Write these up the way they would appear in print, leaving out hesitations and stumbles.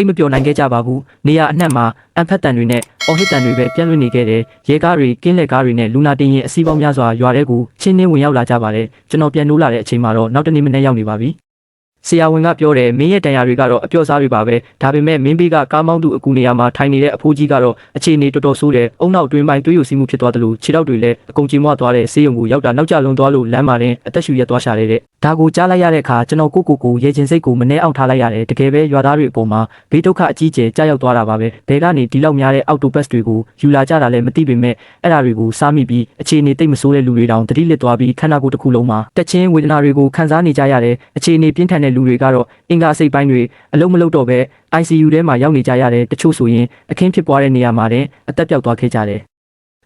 အိတ်မပြောနိုင်ခဲ့ကြပါဘူးနေရအနှံ့မှာအန်ဖက်တန်တွေနဲ့အော်ဟစ်တန်တွေပဲပြန့်လွင့်နေခဲ့တယ်ရဲကားတွေကင်းလက်ကားတွေနဲ့လူနာတင်ရင်အစီးပေါင်းများစွာရွာထဲကိုချင်းနှင်းဝင်ရောက်လာကြပါတယ်ကျွန်တော်ပြန်နိုးလာတဲ့အချိန်မှာတော့နောက်တနေ့မနေ့ရောက်နေပါပြီဆရာဝန်ကပြောတယ်မင်းရဲ့တန်ရာတွေကတော့အပြော့စားတွေပါပဲဒါပေမဲ့မင်းဘေးကကားမောင်းသူအကူနေရာမှာထိုင်နေတဲ့အဖိုးကြီးကတော့အခြေအနေတော်တော်ဆိုးတယ်အုံနောက်တွင်းပိုင်းသွေးယိုစီးမှုဖြစ်သွားတယ်လို့ခြေထောက်တွေလည်းအကုန်ကြေမွသွားတဲ့ဆေးရုံကိုရောက်တာနောက်ကျလွန်သွားလို့လမ်းမှာတင်အသက်ရှူရက်သွားရှာတဲ့ဒါကိုကြားလိုက်ရတဲ့အခါကျွန်တော်ကိုရဲချင်းစိတ်ကိုမနှဲအောင်ထားလိုက်ရတယ်တကယ်ပဲရွာသားတွေအပေါ်မှာဘေးဒုက္ခအကြီးကျယ်ကြားရောက်သွားတာပါပဲဘဲကနေဒီလောက်များတဲ့အော်တိုဘတ်တွေကိုယူလာကြတာလည်းမသိပေမဲ့အဲ့ဒါတွေကိုစားမိပြီးအခြေအနေတိတ်မဆိုးတဲ့လူတွေတောင်တတိလစ်သွားပြီးခန္ဓာကိုယ်တစ်ခုလုံးမှာတက်ချင်းဝေဒနာတွေကိုခံစားနေကြရတယ်အခြေအနေပြင်းထန်တဲ့လူတွေကတော့အင်္ဂါစိတ်ပိုင်းတွေအလုံးမလုံးတော့ပဲ ICU ထဲမှာရောက်နေကြရတယ်တချို့ဆိုရင်အခင်းဖြစ်ပွားတဲ့နေရာမှာတဲ့အသက်ပြောက်သွားခဲ့ကြတယ်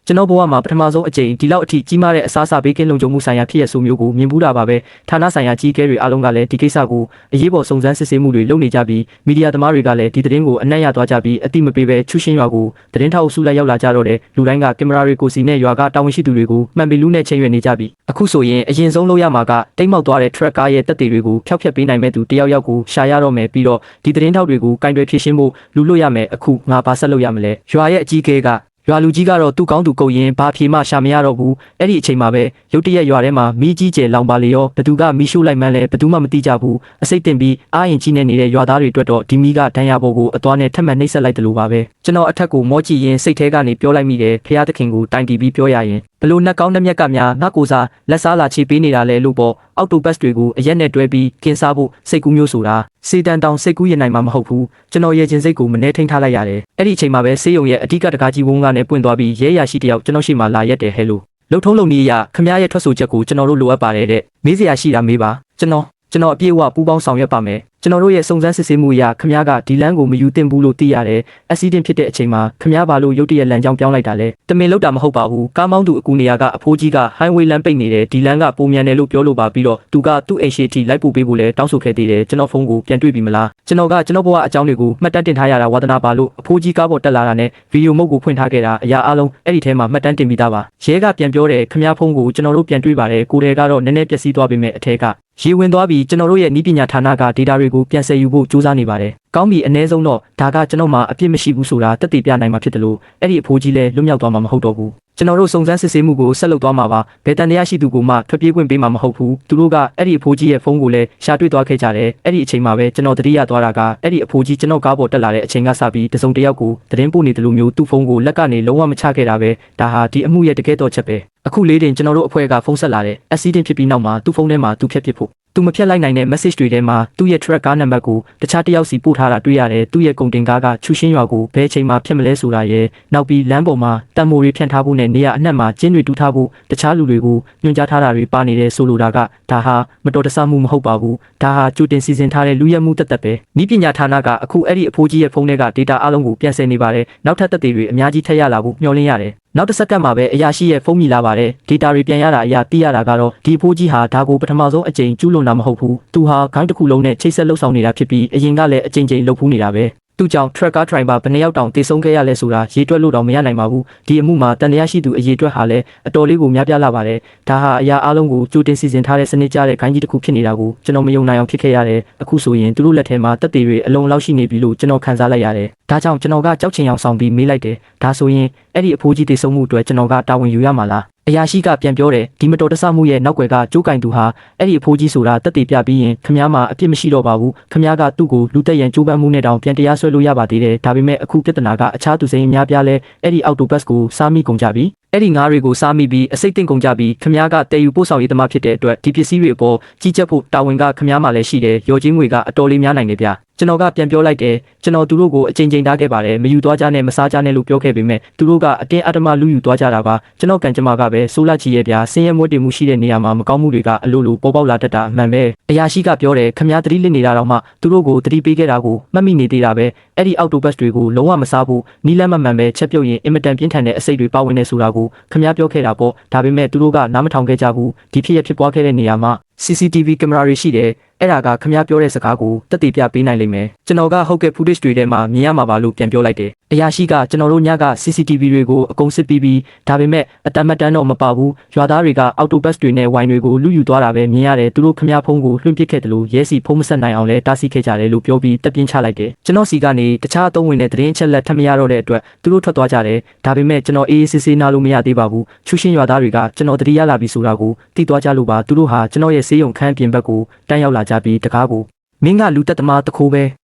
ကျွန်တော်ဘဝမှာပထမဆုံးအကြိမ်ဒီလောက်အထိကြီးမားတဲ့အစားအစာဘေးကင်းလုံခြုံမှုဆိုင်ရာဖြစ်ရဆိုမျိုးကိုမြင်ဘူးတာပါပဲဌာနဆိုင်ရာကြီးအကဲတွေအားလုံးကလည်းဒီကိစ္စကိုအရေးပေါ်စုံစမ်းစစ်ဆေးမှုတွေလုပ်နေကြပြီးမီဒီယာသမားတွေကလည်းဒီသတင်းကိုအနှံ့ရသွားကြပြီးအတိမပေးပဲချူရှင်းရွာကိုသတင်းထောက်အစုလိုက်ရောက်လာကြတော့တယ်လူတိုင်းကကင်မရာတွေကိုစီနဲ့ရွာကတာဝန်ရှိသူတွေကိုမှန်ပေလူနဲ့ချိန်ရွယ်နေကြပြီးအခုဆိုရင်အရင်ဆုံးလုပ်ရမှာကတိတ်မောက်သွားတဲ့ track ကားရဲ့တက်တွေတွေကိုဖျောက်ဖျက်ပေးနိုင်မဲ့သူတယောက်ယောက်ကိုရှာရတော့မယ်ပြီးတော့ဒီသတင်းထောက်တွေကိုကင်တွယ်ဖြည့်ရှင်းဖို့လူလွတ်ရမယ်အခုငါဘာဆက်လုပ်ရမလဲရွာရဲ့အကြီးအကဲကရွာလူကြီးကတော့သူ့ကောင်းသူကုတ်ရင်ဘာဖြေမှရှာမရတော့ဘူးအဲ့ဒီအချိန်မှာပဲရုတ်တရက်ရွာထဲမှာမီးကြီးကျယ်လောင်ပါလေရောဘသူကမီးရှို့လိုက်မှန်းလဲဘသူမှမသိကြဘူးအစိတ်တင်ပြီးအားရင်ကြီးနေတဲ့ရွာသားတွေအတွက်တော့ဒီမီးကဒဏ်ရာပေါ်ကိုအသွားနဲ့ထပ်မံနှိပ်စက်လိုက်တယ်လို့ပါပဲကျွန်တော်အထက်ကိုမောကြည့်ရင်စိတ်ထဲကနေပြောလိုက်မိတယ်ဖျားသခင်ကိုတိုင်တီးပြီးပြောရရင်ဘလို့နှက်ကောင်းနှက်မြက်ကများငါကိုစားလက်စားလာချေပေးနေတာလဲလို့ပေါ့အော်တိုဘတ်တွေကိုအရက်နဲ့တွဲပြီးကင်းစားဖို့စိတ်ကူးမျိုးဆိုတာစေတန်တောင်စိတ်ကူးရင်နိုင်မှာမဟုတ်ဘူးကျွန်တော်ရဲ့ချင်းစိတ်ကိုမနှဲထိန်ထားလိုက်ရတယ်အဲ့ဒီအချိန်မှာပဲဆေးရုံရဲ့အဓိကတကားကြီးဝုန်းကနေပွင့်သွားပြီးရဲရရှိတယောက်ကျွန်တော်ရှိမှလာရက်တယ်ဟဲလို့လှုပ်ထုံးလုံနည်းရခမရဲ့ထွက်ဆိုချက်ကိုကျွန်တော်တို့လိုအပ်ပါတယ်တဲ့မေးစရာရှိတာမေးပါကျွန်တော်အပြည့်အဝပူးပေါင်းဆောင်ရွက်ပါမယ်ကျွန်တော်တို့ရဲ့စုံစမ်းစစ်ဆေးမှုအရခမကဒီလမ်းကိုမယူသင့်ဘူးလို့သိရတယ်အက်ဆီဒင့်ဖြစ်တဲ့အချိန်မှာခမဘာလို့ရုတ်တရက်လမ်းကြောင်းပြောင်းလိုက်တာလဲတမင်လောက်တာမဟုတ်ပါဘူးကားမောင်းသူအကူနေရာကအဖိုးကြီးက highway လမ်းပိတ်နေတယ်ဒီလမ်းကပုံမြန်တယ်လို့ပြောလို့ပါပြီးတော့သူကသူ့အိမ်ရှိထိလိုက်ပို့ပေးဖို့လဲတောင်းဆိုခဲ့သေးတယ်ကျွန်တော်ဖုန်းကိုပြန်တွေ့ပြီမလားကျွန်တော်ဘဝအကြောင်းတွေကိုမှတ်တမ်းတင်ထားရတာဝါသနာပါလို့အဖိုးကြီးကားပေါ်တက်လာတာနဲ့ဗီဒီယိုမုတ်ကိုဖွင့်ထားခဲ့တာအရာအလုံးအဲ့ဒီထဲမှာမှတ်တမ်းတင်ပြီးသားပါရဲကပြန်ပြောတယ်ခမဖုန်းကိုကျွန်တော်တို့ပြန်တွေ့ပါတယ်ကိုယ်တည်းကတော့နည်းနည်းပျက်စီးသွားပေမဲ့အထက်ကရေဝင်သွားပြီးကျွန်တော်တို့ရဲ့နည်းပညာဌာနက data တွေကိုပြန်ဆယ်ယူဖို့ကြိုးစားနေပါတယ်။ကောင်းပြီအနည်းဆုံးတော့ဒါကကျွန်တော်မှအပြစ်မရှိဘူးဆိုတာတက်တည်ပြနိုင်မှာဖြစ်တယ်လို့အဲ့ဒီအဖိုးကြီးလည်းလွတ်မြောက်သွားမှာမဟုတ်တော့ဘူး။ကျွန်တော်တို့စုံစမ်းစစ်ဆေးမှုကိုဆက်လုပ်သွားမှာပါ။ဘယ်တန်တရားရှိသူကိုမှထွက်ပြေးခွင့်ပေးမှာမဟုတ်ဘူး။သူတို့ကအဲ့ဒီအဖိုးကြီးရဲ့ဖုန်းကိုလည်းရှာတွေ့သွားခဲ့ကြတယ်။အဲ့ဒီအချိန်မှာပဲကျွန်တော်တတိယသွားတာကအဲ့ဒီအဖိုးကြီးကျွန်တော်ကားပေါ်တက်လာတဲ့အချိန်ကစပြီးတစုံတစ်ယောက်ကိုသတင်းပို့နေတယ်လို့မျိုးသူ့ဖုန်းကိုလက်ကနေလုံးဝမချခဲ့တာပဲ။ဒါဟာဒီအမှုရဲ့တကယ်တော့ချက်ပဲ။အခုလေးတင်ကျွန်တော်တို့အဖွဲ့ကဖုန်းဆက်လာတဲ့ accident ဖြစ်ပြီးနောက်မှာသူ့ဖုန်းထဲမှာသူဖြတ်ပစ်ဖို့သူမဖြတ်လိုက်နိုင်တဲ့ message တွေထဲမှာသူ့ရဲ့ track ကားနံပါတ်ကိုတခြားတစ်ယောက်စီပို့ထားတာတွေ့ရတယ်သူ့ရဲ့ကုန်တင်ကားကချူရှင်းရွာကိုဘယ်ချိန်မှဖြစ်မလဲဆိုတာရဲ့နောက်ပြီးလမ်းပေါ်မှာတံမိုးတွေဖြန့်ထားဖို့နဲ့နေရာအနှံ့မှာကျင်းတွေတူးထားဖို့တခြားလူတွေကိုညွှန်ကြားထားတာတွေပါနေတယ်ဆိုလိုတာကဒါဟာမတော်တဆမှုမဟုတ်ပါဘူးဒါဟာကြိုတင်စီစဉ်ထားတဲ့လူရဲမှုတက်တက်ပဲဤပညာဌာနကအခုအဲ့ဒီအဖိုးကြီးရဲ့ဖုန်းထဲက data အလုံးကိုပြန်ဆယ်နေပါတယ်နောက်ထပ်သက်သေတွေအများကြီးထပ်ရလာဖို့မျှော်လင့်ရတယ်နောက်တစ်စက္ကန့်မှာပဲအရာရှိရဲ့ဖုန်းမိလာပါတယ် data တွေပြန်ရတာအရာသိရတာကတော့ဒီအဖိုးကြီးဟာဒါကိုပထမဆုံးအကြိမ်ကျူးလွန်တာမဟုတ်ဘူးသူဟာခိုင်းတစ်ခုလုံးနဲ့ချိတ်ဆက်လှုပ်ဆောင်နေတာဖြစ်ပြီးအရင်ကလည်းအကြိမ်ကြိမ်လှုပ်ဖူးနေတာပဲသူကြောင့် tracker driver ဘယ်နှယောက်တောင်တေဆုံးခဲ့ရလဲဆိုတာရေးတွက်လို့တော့မရနိုင်ပါဘူးဒီအမှုမှာတန်တရားရှိသူအရေးတွက်ဟာလည်းအတော်လေးကိုများပြားလာပါတယ်ဒါဟာအရာအလုံးကိုကြိုတင်စီစဉ်ထားတဲ့စနစ်ကျတဲ့ခိုင်းကြီးတစ်ခုဖြစ်နေတာကိုကျွန်တော်မယုံနိုင်အောင်ဖြစ်ခဲ့ရတယ်အခုဆိုရင်သူတို့လက်ထဲမှာတက်သေးတွေအလုံးလောက်ရှိနေပြီလို့ကျွန်တော်ခန်းစားလိုက်ရတယ်ဒါကြောင့်ကျွန်တော်ကကြောက်ချင်အောင်ဆောင်ပြီးမေးလိုက်တယ်ဒါဆိုရင်အဲ့ဒီအဖိုးကြီးတေဆုံးမှုအတွက်ကျွန်တော်ကတာဝန်ယူရမှာလားအရာရှိကပြန်ပြောတယ်ဒီမတော်တဆမှုရဲ့နောက်ွယ်ကကြိုးကင်သူဟာအဲ့ဒီအဖိုးကြီးဆိုတာတက်တည်ပြပြီးရင်ခမားမှာအပြစ်မရှိတော့ပါဘူးခမားကသူ့ကိုလူသက်ရန်ကြိုးပမ်းမှုနဲ့တောင်ပြန်တရားစွဲလို့ရပါသေးတယ်ဒါပေမဲ့အခုပြဿနာကအခြားသူစိန်အများပြားလဲအဲ့ဒီအော်တိုဘတ်ကိုစားမိကုန်ကြပြီအဲ့ဒီငါးတွေကိုစားမိပြီးအစိတ်တင်ကုန်ကြပြီးခမားကတည်ယူပို့ဆောင်ရေးသမားဖြစ်တဲ့အတွက်ဒီပစ္စည်းတွေအပေါ်ကြီးကြပ်ဖို့တာဝန်ကခမားမှာလည်းရှိတယ်ရော်ချင်းငွေကအတော်လေးများနိုင်တယ်ဗျကျွန်တော်ကပြန်ပြောလိုက်တယ်ကျွန်တော်သူတို့ကိုအချိန်ချင်းထားခဲ့ပါတယ်မယူသွားကြနဲ့မစားကြနဲ့လို့ပြောခဲ့ပေမဲ့သူတို့ကအတင်းအဓမ္မလူယူသွားကြတာပါကျွန်တော်ကံကြမ္မာကပဲဆိုးလာချီရဲ့ဗျာဆင်းရဲမွေးတည်မှုရှိတဲ့နေရာမှာမကောင်းမှုတွေကအလိုလိုပေါ်ပေါက်လာတတ်တာအမှန်ပဲအရာရှိကပြောတယ်ခမားသတိလစ်နေတာတော့မှသူတို့ကိုသတိပေးခဲ့တာကိုမှတ်မိနေသေးတာပဲအဲ့ဒီအော်တိုဘတ်တွေကိုလုံးဝမစားဘူးနီးလန်းမမှန်ပဲချက်ပြုတ်ရင်အင်မတန်ပြင်းထန်တဲ့အစိတ်တွေပါဝင်နေဆိုတာကိုခမားပြောခဲ့တာပေါ့ဒါပေမဲ့သူတို့ကနားမထောင်ခဲ့ကြဘူးဒီဖြစ်ရဖြစ်ပွားခဲ့တဲ့နေရာမှာCCTV ကင်မရာတွေရှိတယ်အဲ့ဒါကခမားပြောတဲ့စကားကိုတက်တည်ပြပေးနိုင်လိမ့်မယ်ကျွန်တော်ကဟုတ်ကဲ့ footage တွေထဲမှာမြင်ရမှာပါလို့ပြန်ပြောလိုက်တယ်အ အရာရှိကကျွန်တော်တို့ညက CCTV တွေကိုအကုန်စစ်ပြီးဒါပေမဲ့အတမတ်တန်းတော့မပါဘူးရွာသားတွေကအော်တိုဘတ်တွေနဲ့ဝိုင်တွေကိုလူယူသွားတာပဲမြင်ရတယ်သူတို့ခမရဖုံးကိုလွှင့်ပစ်ခဲ့တယ်လို့ရဲစီဖုံးမဆက်နိုင်အောင်လဲတားဆီးခဲ့ကြတယ်လို့ပြောပြီးတက်ပြင်းချလိုက်တယ်ကျွန်တော်စီကနေတခြားအသုံးဝင်တဲ့သတင်းအချက်လက်ထပ်မရတော့တဲ့အတွက်သူတို့ထွက်သွားကြတယ်ဒါပေမဲ့ကျွန်တော်အေးအေးဆေးဆေးနားလို့မရသေးပါဘူးချူရှင်းရွာသားတွေကကျွန်တော်တတိယလာပြီဆိုတာကိုသိသွားကြလို့ပါသူတို့ဟာကျွန်တော်ရဲ့ဆေးရုံခန်းပြင်ဘက်ကိုတန်းရောက်လာကြပြီးတကားကိုမင်းကလူတက်သမားတခိုးပဲ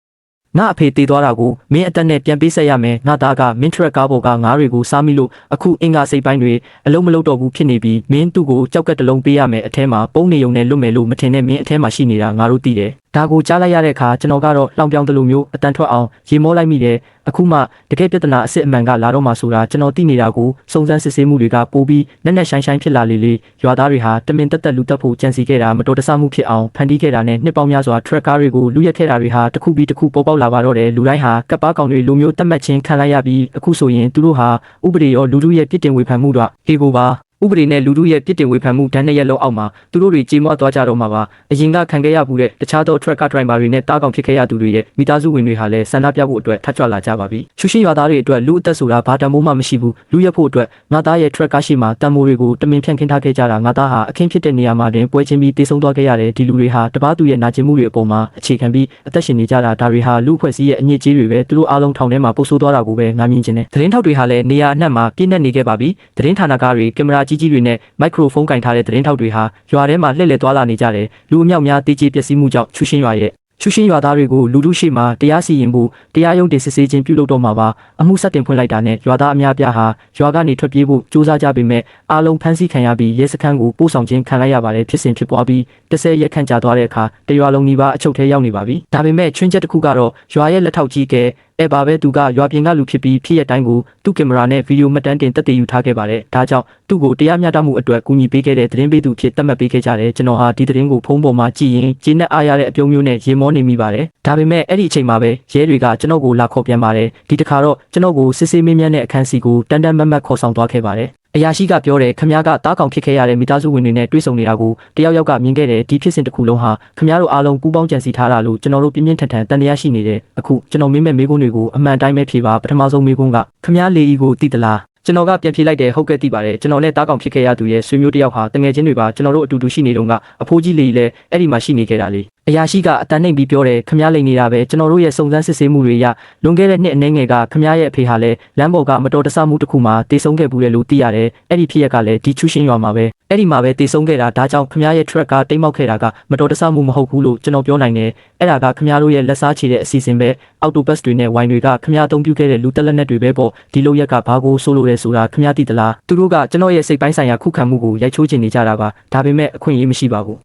ငါအဖေတည်သွားတာကိုမင်းအတက်နဲ့ပြန်ပေးဆက်ရမယ်ငါသားကမင်းထရက်ကားပေါ်ကငါးတွေကိုစားမိလို့အခုအင်္ဂါစိတ်ပိုင်းတွေအလုံးမလုံးတော့ဘူးဖြစ်နေပြီးမင်းသူ့ကိုကြောက်ကက်တလုံးပေးရမယ်အထဲမှာပုံနေုံနဲ့လွတ်မယ်လို့မထင်နဲ့မင်းအထဲမှာရှိနေတာငါတို့သိတယ်ဒါကိုကြားလိုက်ရတဲ့အခါကျွန်တော်ကတော့လောင်ပြောင်တလူမျိုးအတန်ထွက်အောင်ရေမောလိုက်မိတယ်အခုမှတကယ်ပြဿနာအစ်စ်အမှန်ကလာတော့မှဆိုတာကျွန်တော်သိနေတာကိုစုံစမ်းစစ်ဆေးမှုတွေကပိုပြီးနက်နက်ရှိုင်းရှိုင်းဖြစ်လာလေရွာသားတွေဟာတမင်တက်လူတက်ဖို့ကြံစီခဲ့တာမတော်တဆမှုဖြစ်အောင်ဖန်တီးခဲ့တာနဲ့နှစ်ပေါင်းများစွာထရက်ကားတွေကိုလူရက်ခဲ့တာတွေဟာတစ်ခုပြီးတစ်ခုပေါ်ပေါက်လာပါတော့တယ်လူတိုင်းဟာကပ်ပါကောင်တွေလူမျိုးတတ်မှတ်ခြင်းခံလိုက်ရပြီးအခုဆိုရင်သူတို့ဟာဥပဒေရောလူထုရဲ့ပြစ်တင်ဝေဖန်မှုတွေအေးကိုပါဥပဒေနဲ့လူထုရဲ့ပြစ်တင်ဝေဖန်မှုဒဏ်နဲ့ရက်လုံးအောက်မှာသူတို့တွေကြေမွသွားကြတော့မှာပါအရင်ကခံခဲ့ရမှုတဲ့တခြားသော tracker driver တွေနဲ့တားကောင်ဖြစ်ခဲ့ရသူတွေရဲ့မိသားစုဝင်တွေဟာလည်းဆန္ဒပြဖို့အတွက်ထပ်ကြွလာကြပါပြီချူရှင်းရွာသားတွေအတွက်လူအသက်ဆိုတာဘာတန်မိုးမှမရှိဘူးလူရက်ဖို့အတွက်ငါသားရဲ့ tracker ရှိမှတန်မိုးတွေကိုတမင်ဖြန့်ခင်းထားခဲ့ကြတာငါသားဟာအခင်းဖြစ်တဲ့နေရာမှာတင်ပွဲချင်းပြီးတေဆုံးသွားခဲ့ရတယ်ဒီလူတွေဟာတပားသူရဲ့နာကျင်မှုတွေအပေါ်မှာအခြေခံပြီးအသက်ရှင်နေကြတာဒါတွေဟာလူအဖွဲ့အစည်းရဲ့အညစ်အကြေးတွေပဲသူတို့အားလုံးထောင်ထဲမှာပုတ်ဆိုးသွားတာကိုပဲငါမြင်ချင်တယ်သတင်းထောက်တွေဟာလည်းနေရာအနှံ့မှာပြည့်နှက်နေခဲ့ပါပြီသတင်းဌာနကားတွေကင်မရာကြီးကြီးတွေနဲ့မိုက်ခရိုဖုန်းကင်ထားတဲ့သတင်းထောက်တွေဟာရွာထဲမှာလှည့်လည်သွားလာနေကြတယ်လူအမြောက်များတေးကြီးပျက်စီးမှုကြောင့်ချူရှင်းရွာရဲ့ချူရှင်းရွာသားတွေကိုလူထုရှိမှတရားစီရင်ဖို့တရားရုံးတင်စစ်ဆေးခြင်းပြုလုပ်တော့မှာပါအမှုဆက်တင်ဖွင့်လိုက်တာနဲ့ရွာသားအများပြားဟာရွာကနေထွက်ပြေးဖို့ကြိုးစားကြပေမဲ့အားလုံးဖမ်းဆီးခံရပြီးရဲစခန်းကိုပို့ဆောင်ခြင်းခံလိုက်ရပါတယ်ဖြစ်စဉ်ဖြစ်ပွားပြီး10ရက်ခန့်ကြာသွားတဲ့အခါတရွာလုံးနီးပါးအချုပ်ထဲရောက်နေပါပြီဒါပေမဲ့ချွင်းချက်တစ်ခုကတော့ရွာရဲ့လက်ထောက်ကြီးကအဲ့ပါပဲသူကရွာပြင်ကလူဖြစ်ပြီးဖြစ်ရတိုင်းကိုသူ့ကင်မရာနဲ့ဗီဒီယိုမှတ်တမ်းတင်တက်တည်ယူထားခဲ့ပါတယ်ဒါကြောင့်သူ့ကိုတရားမျှတမှုအတွက်ကူညီပေးခဲ့တဲ့သတင်းပေးသူဖြစ်သတ်မှတ်ပေးခဲ့ကြတယ်ကျွန်တော်ဟာဒီသတင်းကိုဖုန်းပေါ်မှာကြည့်ရင်ဂျင်းနဲ့အားရတဲ့အပြုံးမျိုးနဲ့ရေမောနေမိပါတယ်ဒါပေမဲ့အဲ့ဒီအချိန်မှာပဲရဲတွေကကျွန်တော်ကိုလာခေါ်ပြန်ပါတယ်ဒီတစ်ခါတော့ကျွန်တော်ကိုစစ်ဆေးမင်းမြန်းတဲ့အခန်းစီကိုတန်တန်မတ်မတ်ခေါ်ဆောင်သွားခဲ့ပါတယ်အရာရှိကပြောတယ်ခမ ्या ကတားကောင်ဖြစ်ခဲ့ရတဲ့မိသားစုဝင်တွေနဲ့တွေ့ဆုံနေတာကိုတယောက်ကမြင်ခဲ့တယ်ဒီဖြစ်စဉ်တစ်ခုလုံးဟာခမ ्या တို့အားလုံးပူးပေါင်းကြံစည်ထားတာလို့ကျွန်တော်တို့ပြင်းပြင်းထန်ထန်တန်တရားရှိနေတယ်အခုကျွန်တော်မင်းမဲ့မေးခွန်းတွေကိုအမှန်တိုင်းပဲဖြေပါပထမဆုံးမေးခွန်းကခမ ्या လေဤကိုသိသလားကျွန်တော်ကပြန်ဖြေလိုက်တယ်ဟုတ်ကဲ့သိပါတယ်ကျွန်တော်နဲ့တားကောင်ဖြစ်ခဲ့ရသူရဲ့ဆွေမျိုးတစ်ယောက်ဟာတငယ်ချင်းတွေပါကျွန်တော်တို့အတူတူရှိနေတော့ကအဖိုးကြီးလေးလည်းအဲ့ဒီမှာရှိနေခဲ့တာလေအရာရှိကအတန်နှိမ်ပြီးပြောတယ်ခမ ्या လိန်နေတာပဲကျွန်တော်တို့ရဲ့စုံစမ်းစစ်ဆေးမှုတွေရလွန်ခဲ့တဲ့နှစ်အနည်းငယ်ကခမ ्या ရဲ့အဖေဟာလည်းလမ်းပေါ်ကမတော်တဆမှုတစ်ခုမှာတေဆုံးခဲ့ဘူးလေလို့သိရတယ်အဲ့ဒီဖြစ်ရက်ကလည်းဒီချူရှင်းရွာမှာပဲအဲ့ဒီမှာပဲတေဆုံးခဲ့တာဒါကြောင့်ခမ ्या ရဲ့ track ကတိတ်မောက်ခဲ့တာကမတော်တဆမှုမဟုတ်ဘူးလို့ကျွန်တော်ပြောနိုင်တယ်အဲ့ဒါကခမ ्या တို့ရဲ့လက်စားချေတဲ့အစီအစဉ်ပဲအော်တိုဘတ်တွေနဲ့ဝိုင်တွေကခမ ्या အသုံးပြုခဲ့တဲ့လူတက်လက်နက်တွေပဲပေါ့ဒီလိုရက်ကဘာကိုဆိုးလို့လဲဆိုတာခမ ्या သိသလားသူတို့ကကျွန်တော်ရဲ့စိတ်ပိုင်းဆိုင်ရာခုခံမှုကိုရိုက်ချိုးချင်နေကြတာပါဒါပေမဲ့အခွင့်အရေးမရှိပါဘူ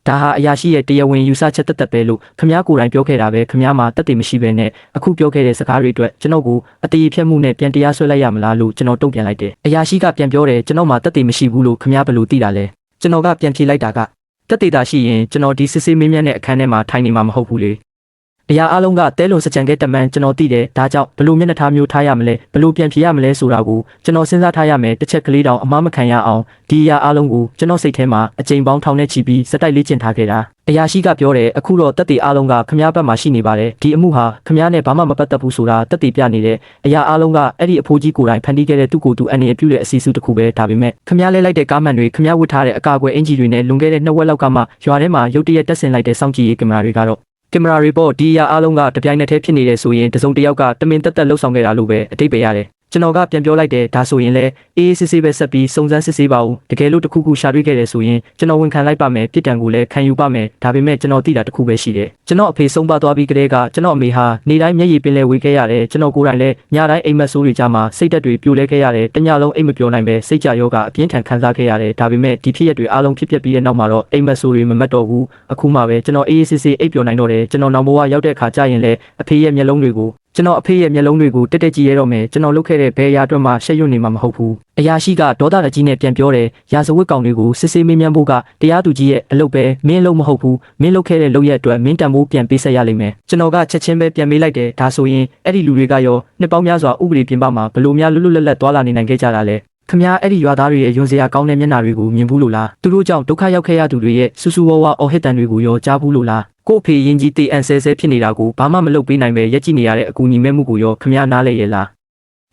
းဒါဟာအရာရှိရဲ့တရားဝင်ယူဆချက်တက်ပဲလို့ခမ ्या ကိုယ်တိုင်ပြောခဲ့တာပဲခမ ्या မှာတက်တယ်မရှိပဲနဲ့အခုပြောခဲ့တဲ့စကားတွေအတွက်ကျွန်တော်ကိုအတေးဖြတ်မှုနဲ့ပြန်တရားစွဲလိုက်ရမလားလို့ကျွန်တော်တုံ့ပြန်လိုက်တယ်အရာရှိကပြန်ပြောတယ်ကျွန်တော်မှာတက်တယ်မရှိဘူးလို့ခမ ्या ဘယ်လိုသိတာလဲကျွန်တော်ကပြန်ဖြေလိုက်တာကတက်တယ်တာရှိရင်ကျွန်တော်ဒီစစ်ဆေးမင်းမြန်းတဲ့အခန်းထဲမှာထိုင်နေမှာမဟုတ်ဘူးလေအရာအလုံးကတဲလွန်စကြံခဲ့တမန်ကျွန်တော်သိတယ်ဒါကြောင့်ဘလို့မျက်နှာထားမျိုးထားရမလဲဘလို့ပြန်ဖြေရမလဲဆိုတာကိုကျွန်တော်စဉ်းစားထားရမယ်တစ်ချက်ကလေးတောင်အမှားမခံရအောင်ဒီအရာအလုံးကိုကျွန်တော်စိတ်ထဲမှာအကြိမ်ပေါင်းထောင်နဲ့ချီပြီးစက်တိုက်လေ့ကျင့်ထားခဲ့တာအရာရှိကပြောတယ်အခုတော့တက်တီအလုံးကခမ ्या ဘက်မှာရှိနေပါတယ်ဒီအမှုဟာခမ ्या နဲ့ဘာမှမပတ်သက်ဘူးဆိုတာတက်တီပြနေတယ်အရာအလုံးကအဲ့ဒီအဖိုးကြီးကိုယ်တိုင်ဖန်တီးခဲ့တဲ့သူ့ကိုယ်သူအနေနဲ့ပြုတဲ့အစီအစုတစ်ခုပဲဒါပေမဲ့ခမ ्या လဲလိုက်တဲ့ကားမှန်တွေခမ ्या ဝတ်ထားတဲ့အကာအကွယ်အင်ဂျီတွေနဲ့လွန်ခဲ့တဲ့2 ဝက်လောက်ကမှရွာထဲမှာရုတ်တရက်တက်ဆင်လိုက်တဲ့စောင့်ကြည့်ရေးကင်မရာတွေကတော့ကင်မရာတွေပေါ်ဒီအရာအလုံးကတပြိုင်နက်တည်းဖြစ်နေတယ်ဆိုရင်တစုံတစ်ယောက်ကတမင်တက်လှုပ်ဆောင်ခဲ့တာလို့ပဲအတိတ်ပဲရတယ်ကျွန်တော်ကပြန်ပြောလိုက်တယ်ဒါဆိုရင်လည်းအေးစစ်စစ်ပဲဆက်ပြီးစုံစမ်းစစ်ဆေးပါဦးတကယ်လို့တခုခုရှာတွေ့ခဲ့တယ်ဆိုရင်ကျွန်တော်ဝန်ခံလိုက်ပါမယ်ပြစ်ဒဏ်ကိုလည်းခံယူပါမယ်ဒါပေမဲ့ကျွန်တော်သိတာတခုပဲရှိတယ်ကျွန်တော်အဖေဆုံးပါသွားပြီးကတည်းကကျွန်တော်အမေဟာနေတိုင်းမျက်ရည်ပင်လဲဝေခဲ့ရတယ်ကျွန်တော်ကိုယ်တိုင်လည်းညတိုင်းအိမ်မက်ဆိုးတွေကြမှာစိတ်သက်တွေပြိုလဲခဲ့ရတယ်တညလုံးအိမ်မပြောနိုင်ပဲစိတ်ကြယောဂအပြင်းထန်ခံစားခဲ့ရတယ်ဒါပေမဲ့ဒီဖြစ်ရက်တွေအားလုံးဖြစ်ပျက်ပြီးတဲ့နောက်မှာတော့အိမ်မက်ဆိုးတွေမမတ်တော့ဘူးအခုမှပဲကျွန်တော်အေးစစ်စစ်အိပ်ပျော်နိုင်တော့တယ်ကျွန်တော်နောက်ဘဝရောက်တဲ့အခါကျရင်လည်းအဖေရဲ့မျက်လုံးတွေကိုကျွန်တော်အဖေရဲ့မျက်လုံးတွေကိုတက်တက်ကြည့်ရတော့မယ်ကျွန်တော်လုပ်ခဲ့တဲ့ဘယ်အရာအတွက်မှရှက်ရွံ့နေမှာမဟုတ်ဘူးအရာရှိကဒေါသတကြီးနဲ့ပြန်ပြောတယ်ရာဇဝတ်ကောင်တွေကိုစစ်ဆေးမင်းမြန်းဖို့ကတရားသူကြီးရဲ့အလုပ်ပဲမင်းအလုပ်မဟုတ်ဘူးမင်းလုပ်ခဲ့တဲ့လုပ်ရက်အတွက်မင်းတန်ဖိုးပြန်ပေးဆက်ရလိမ့်မယ်ကျွန်တော်ကချက်ချင်းပဲပြန်မေးလိုက်တယ်ဒါဆိုရင်အဲ့ဒီလူတွေကရောနှစ်ပေါင်းများစွာဥပဒေပြင်ပမှာဘလို့များလွတ်လွတ်လပ်လပ်သွားလာနေနိုင်ခဲ့ကြတာလဲခမ ्या အဲ့ဒီရွာသားတွေရဲ့ယွန်စရာကောင်းတဲ့မျက်နှာတွေကိုမြင်ဘူးလို့လားသူတို့ကြောင့်ဒုက္ခရောက်ခဲ့ရသူတွေရဲ့ဆူဆူဝါးဝါအော်ဟစ်တန်တွေကိုရောကြားဘူးလို့လားကို့အဖေရင်ကြီးတေးအန်ဆဲဆဲဖြစ်နေတာကိုဘာမှမလုပ်ပေးနိုင်ပဲရက်ကြည့်နေရတဲ့အကူအညီမဲ့မှုကိုရောခမ ्या နားလဲရဲ့လား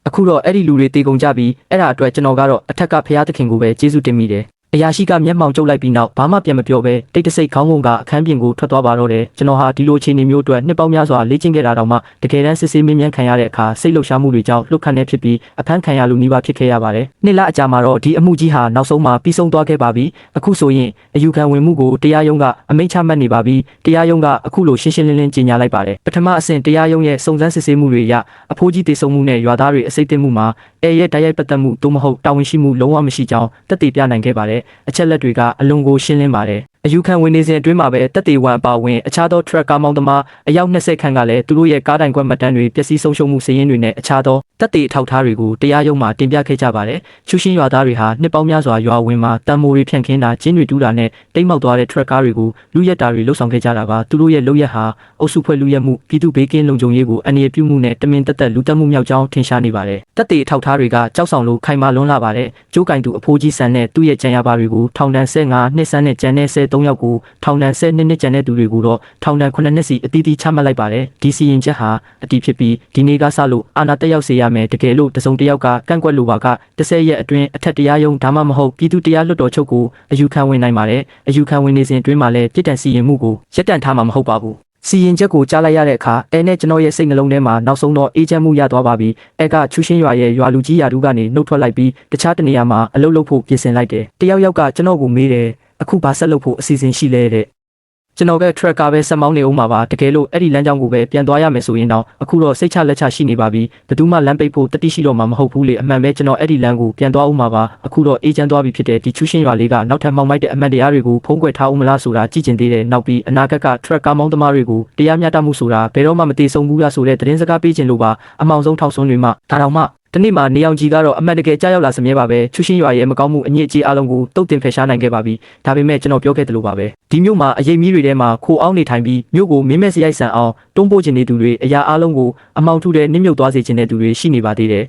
အခုတော့အဲ့ဒီလူတွေတေကုန်ကြပြီးအဲ့ဒါအတွက်ကျွန်တော်ကတော့အထက်ကဖျားသခင်ကိုပဲကျေးဇူးတင်မိတယ်အရာရှိကမျက်မှောင်ကျုပ်လိုက်ပြီးနောက်ဘာမှပြန်မပြောဘဲတိတ်တဆိတ်ခေါင်းငုံကအခန်းပြင်ကိုထွက်သွားပါတော့တယ်ကျွန်တော်ဟာဒီလိုအခြေအနေမျိုးအတွက်နှစ်ပေါင်းများစွာလေ့ကျင့်ခဲ့တာတောင်မှတကယ်တမ်းစစ်ဆေးမင်းမြန်းခံရတဲ့အခါစိတ်လှုပ်ရှားမှုတွေကြောင့်လှုပ်ခတ်နေဖြစ်ပြီးအဖမ်းခံရလူနှိပါဖြစ်ခဲ့ရပါတယ်နှစ်လအကြာမှာတော့ဒီအမှုကြီးဟာနောက်ဆုံးမှာပြီးဆုံးသွားခဲ့ပါပြီအခုဆိုရင်အယူခံဝင်မှုကိုတရားရုံးကအမိန့်ချမှတ်နေပါပြီတရားရုံးကအခုလိုရှင်းရှင်းလင်းလင်းကြေညာလိုက်ပါတယ်ပထမအဆင့်တရားရုံးရဲ့စုံစမ်းစစ်ဆေးမှုတွေအရအဖိုးကြီးတည်ဆုံမှုနဲ့ရွာသားတွေအစိတ်တင်မှုမှာရဲ့တိုက်ရိုက်ပတ်သက်မှုသို့မဟုတ်တာဝန်ရှိမှုလုံးဝမရှိကြောင်းတက်တည်ပြနိုင်ခဲ့ပါတယ်အချက်လက်တွေကအလွန်ကိုရှင်းလင်းပါတယ်အယူခံဝင်နေစဉ်အတွင်းမှာပဲတက်တေဝန်အပါဝင်အခြားသော truck ကားမောင်းသမားအယောက်20ခန့်ကလည်းသူတို့ရဲ့ကားတိုင်ကွက်မှတ်တမ်းတွေပျက်စီးဆုံးရှုံးမှုစာရင်းတွေနဲ့အခြားသောတက်တေအထောက်အထားတွေကိုတရားရုံးမှာတင်ပြခဲ့ကြပါတယ်။ချူရှင်းရွာသားတွေဟာနှစ်ပေါင်းများစွာရွာဝင်မှာတံမိုးတွေဖြန့်ခင်းတာကျင်းတွေတူးတာနဲ့တိမ်မောက်သွားတဲ့ truck ကားတွေကိုလူရက်တာတွေလှုပ်ဆောင်ခဲ့ကြတာပါ။သူတို့ရဲ့လုပ်ရက်ဟာအုပ်စုဖွဲ့လူရက်မှုပြည်သူဘေးကင်းလုံခြုံရေးကိုအန္တရာယ်ပြုမှုနဲ့တမင်တက်တက်လူတက်မှုမြောက်ကြောင်းထင်ရှားနေပါတယ်။တက်တေအထောက်အထားတွေကကြောက်ဆောင်လို့ခိုင်မာလွန်းလာပါတယ်။ကျိုးကင်သူအဖိုးကြီးဆန်နဲ့သူ့ရဲ့ကြံရပါတွေကိုထောင်ဒဏ်15နှစ်ဆန်းနဲ့ကြံတဲ့13ယောက်ကိုထောင်ဒဏ်10နှစ်ကျန်တဲ့သူတွေကိုတော့ထောင်ဒဏ်9နှစ်စီအသီးသီးချမှတ်လိုက်ပါတယ်ဒီစီရင်ချက်ဟာအတည်ဖြစ်ပြီးဒီနေ့ကစလို့အာဏာတက်ရောက်စေရမယ်တကယ်လို့တစုံတစ်ယောက်ကကန့်ကွက်လိုပါက10ရက်အတွင်းအထက်တရားရုံးဒါမှမဟုတ်ပြည်သူတရားလွှတ်တော်ချုပ်ကိုအယူခံဝင်နိုင်ပါတယ်အယူခံဝင်နေစဉ်အတွင်းမှာလည်းပြည်တံစီရင်မှုကိုရပ်တန့်ထားမှာမဟုတ်ပါဘူးစီရင်ချက်ကိုကြားလိုက်ရတဲ့အခါအဲနဲ့ကျွန်တော်ရဲ့စိတ်နှလုံးထဲမှာနောက်ဆုံးတော့အေးချမ်းမှုရသွားပါပြီအဲကချူရှင်းရွာရဲ့ရွာလူကြီးရာထူးကနေနှုတ်ထွက်လိုက်ပြီးတခြားတနေရာမှာအလုပ်လုပ်ဖို့ပြင်ဆင်လိုက်တယ်တယောက်ယောက်ကကျွန်တော်ကိုမေးတယ်အခုဘာဆက်လုပ်ဖို့အစီအစဉ်ရှိလဲတဲ့ကျွန်တော်က truck ကားပဲဆက်မောင်းနေဦးမှာပါတကယ်လို့အဲ့ဒီလမ်းကြောင်းကိုပဲပြန်သွားရမယ်ဆိုရင်တော့အခုတော့စိတ်ချလက်ချရှိနေပါပြီဘယ်သူမှလမ်းပိတ်ဖို့တတိရှိတော့မှာမဟုတ်ဘူးလေအမှန်ပဲကျွန်တော်အဲ့ဒီလမ်းကိုပြန်သွားဦးမှာပါအခုတော့အေးချမ်းသွားပြီဖြစ်တဲ့ဒီချူရှင်းရွာလေးကနောက်ထပ်မှောင်မိုက်တဲ့အမှန်တရားတွေကိုဖုံးကွယ်ထားဦးမလားဆိုတာကြည့်ကျင်သေးတယ်နောက်ပြီးအနာဂတ်က truck ကားမောင်းသမားတွေကိုတရားမျှတမှုဆိုတာဘယ်တော့မှမတည်ဆုံဘူးလားဆိုတဲ့သတင်းစကားပေးခြင်းလို့ပါအမောင်ဆုံးထောက်ဆွန်းတွေမှဒါတောင်မှတနေ့မှာနေအောင်ကြီးကတော့အမှန်တကယ်ကြားရောက်လာစမြဲပါပဲချူရှင်းရွာရဲ့မကောင်းမှုအညစ်အကြေးအလုံးကိုတုတ်တင်ဖယ်ရှားနိုင်ခဲ့ပါပြီဒါပေမဲ့ကျွန်တော်ပြောခဲ့သလိုပါပဲဒီမြို့မှာအရေးမီးတွေထဲမှာခိုအောင်နေထိုင်ပြီးမြို့ကိုမင်းမဲ့စရိုက်ဆန်အောင်တွန်းပို့ခြင်းနေသူတွေအရာအလုံးကိုအမောင်ထုတဲ့နစ်မြုပ်သွားစေခြင်းတဲ့သူတွေရှိနေပါသေးတယ်